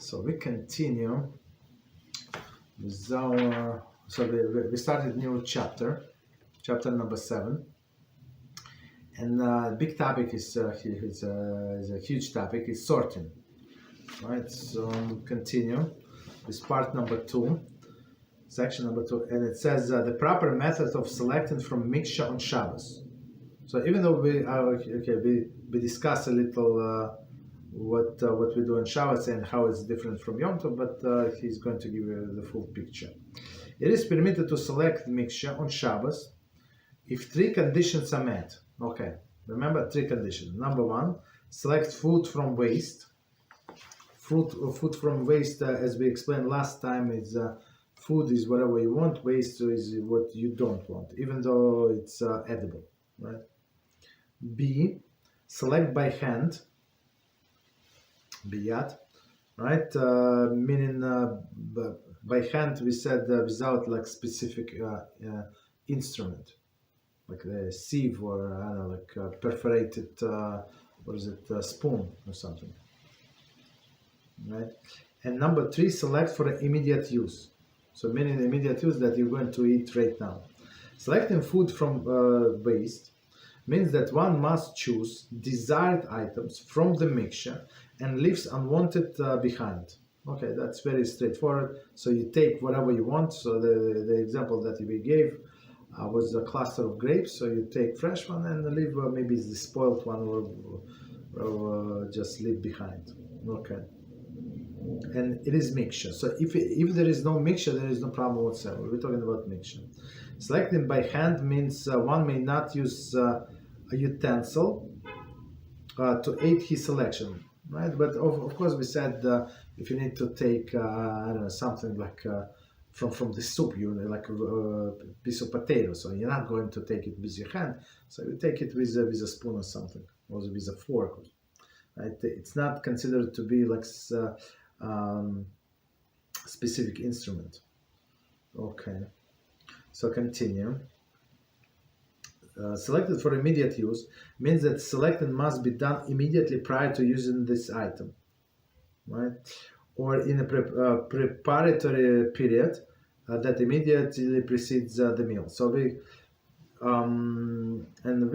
So we continue with our. So we started new chapter number 7, and big topic is a huge topic. Is sorting, right? So continue with part number 2, section number 2, and it says the proper method of selecting from mixture on Shabbos. So even though we discuss a little what we do on Shabbos and how it's different from Yom Tov, but he's going to give you the full picture. It is permitted to select mixture on Shabbos if 3 conditions are met. Okay, remember 3 conditions. Number 1, select food from waste. Food from waste, as we explained last time, is food is whatever you want. Waste is what you don't want, even though it's edible, right? B, select by hand. Biyat, right? Meaning by hand we said without like specific instrument, like a sieve or I don't know, like perforated spoon or something, right? And number 3, select for immediate use. So meaning immediate use that you're going to eat right now. Selecting food from waste means that one must choose desired items from the mixture and leaves unwanted behind. Okay, that's very straightforward. So you take whatever you want. So the example that we gave was a cluster of grapes. So you take fresh one and leave maybe the spoiled one or just leave behind. Okay. And it is mixture. So if there is no mixture, there is no problem whatsoever. We're talking about mixture. Selecting by hand means one may not use a utensil to aid his selection, right? But of course we said if you need to take I don't know, something like from the soup, you know, like a piece of potato, so you're not going to take it with your hand, so you take it with a spoon or something, or with a fork, right? It's not considered to be like specific instrument. Okay, so continue. Selected for immediate use means that selecting must be done immediately prior to using this item, right? Or in a preparatory period that immediately precedes the meal. So we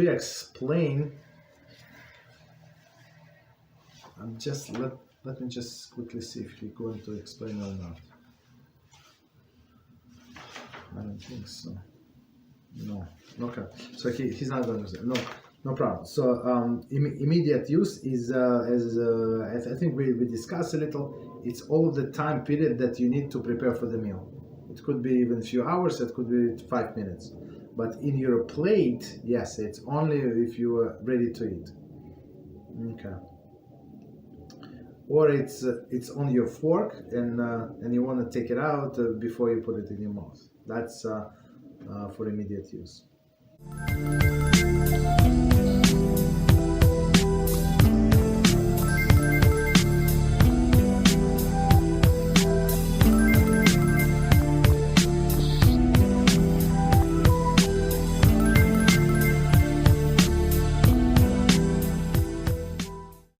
explain. Let me just quickly see if he's going to explain or not. I don't think so. No. Okay. So he's not going to say. No problem. So immediate use is I think we discussed a little. It's all of the time period that you need to prepare for the meal. It could be even a few hours. It could be 5 minutes. But in your plate, yes, it's only if you are ready to eat. Okay. Or it's on your fork and you want to take it out before you put it in your mouth. That's for immediate use.